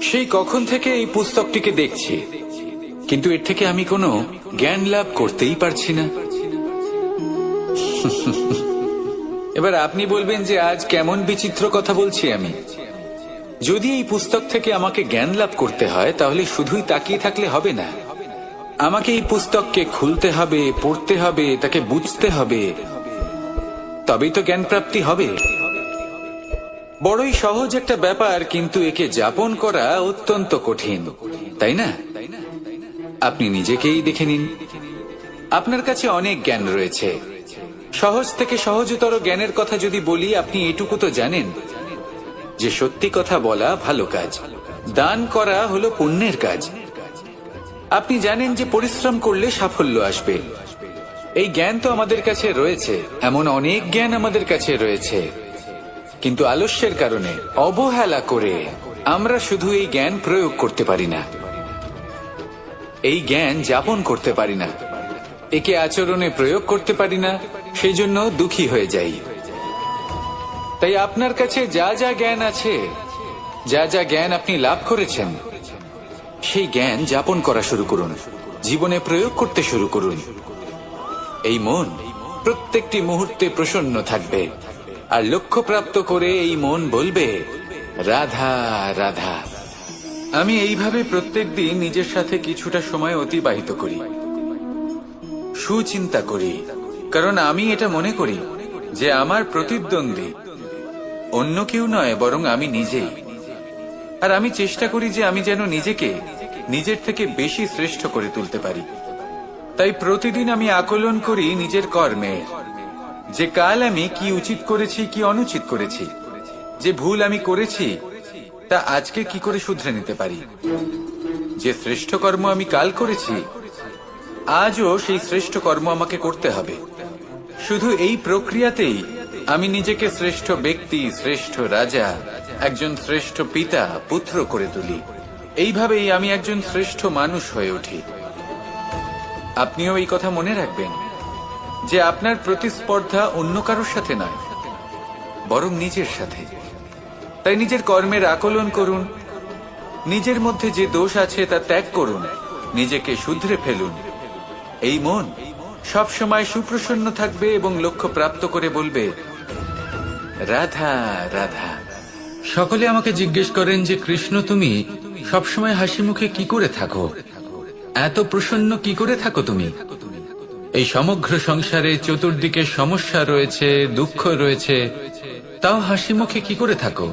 সেই কখন থেকে এই পুস্তকটিকে দেখছি, কিন্তু এর থেকে আমি কোনো জ্ঞান লাভ করতেই পারছি না। এবার আপনি বলবেন যে আজ কেমন বিচিত্র কথা বলছি আমি। যদি এই পুস্তক থেকে আমাকে জ্ঞান লাভ করতে হয়, তাহলে শুধুই তাকিয়ে থাকলে হবে না। আমাকে এই পুস্তককে খুলতে হবে, পড়তে হবে, তাকে বুঝতে হবে, তবেই তো জ্ঞান প্রাপ্তি হবে। বড়ই সহজ একটা ব্যাপার, কিন্তু একে যাপন করা অত্যন্ত কঠিন, তাই না? আপনি নিজেকেই দেখে নিন। আপনার কাছে অনেক জ্ঞান রয়েছে। সহজ থেকে সহজতর জ্ঞানের কথা যদি বলি, আপনি এটুকু তো জানেন যে সত্যি কথা বলা ভালো কাজ, দান করা হলো পুণ্যের কাজ। আপনি জানেন যে পরিশ্রম করলে সাফল্য আসবে। এই জ্ঞান তো আমাদের কাছে রয়েছে, এমন অনেক জ্ঞান আমাদের কাছে রয়েছে, কিন্তু আলস্যের কারণে, অবহেলা করে আমরা শুধু এই জ্ঞান প্রয়োগ করতে পারি না, এই জ্ঞান যাপন করতে পারি না, একে আচরণে প্রয়োগ করতে পারি না, সেই জন্য দুঃখী হয়ে যাই। তাই আপনার কাছে যা যা জ্ঞান আছে, যা যা জ্ঞান আপনি লাভ করেছেন, সেই জ্ঞান যাপন করা শুরু করুন, জীবনে প্রয়োগ করতে শুরু করুন। এই মন প্রত্যেকটি মুহূর্তে প্রসন্ন থাকবে, আর লক্ষ্যপ্রাপ্ত করে এই মন বলবে, রাধা রাধা। আমি এইভাবে প্রত্যেকদিন নিজের সাথে কিছুটা সময় অতিবাহিত করি, সুচিন্তা করি, কারণ আমি এটা মনে করি যে আমার প্রতিদ্বন্দ্বী অন্য কেউ নয়, বরং আমি নিজেই। আর আমি চেষ্টা করি যে আমি যেন নিজেকে নিজের থেকে বেশি শ্রেষ্ঠ করে তুলতে পারি। তাই প্রতিদিন আমি আকলন করি নিজের কর্মে, যে কাল আমি কি উচিত করেছি, কি অনুচিত করেছি, যে ভুল আমি করেছি তা আজকে কি করে শুধরে নিতে পারি। যে শ্রেষ্ঠ কর্ম আমি কাল করেছি, আজও সেই শ্রেষ্ঠ কর্ম আমাকে করতে হবে। শুধু এই প্রক্রিয়াতেই আমি নিজেকে শ্রেষ্ঠ ব্যক্তি, শ্রেষ্ঠ রাজা, একজন শ্রেষ্ঠ পিতা, পুত্র করে তুলি। এইভাবেই আমি একজন শ্রেষ্ঠ মানুষ হয়ে উঠি। আপনিও এই কথা মনে রাখবেন যে আপনার প্রতিস্পর্ধা অন্য কারোর সাথে নয়, বরং নিজের সাথে। তাই নিজের কর্মের আকলন করুন, নিজের মধ্যে যে দোষ আছে তা ত্যাগ করুন, নিজেকে শুধরে ফেলুন। এই মন সবসময় সুপ্রসন্ন থাকবে এবং লক্ষ্য প্রাপ্ত করে বলবে, রাধা রাধা। সকলে আমাকে জিজ্ঞেস করেন যে কৃষ্ণ, তুমি সবসময় হাসি মুখে কি করে থাকো, এত প্রসন্ন কি করে থাকো তুমি? এই সমগ্র সংসারে চতুর্দিকে সমস্যা রয়েছে, দুঃখ রয়েছে, তাও হাসি মুখে কি করে থাকো?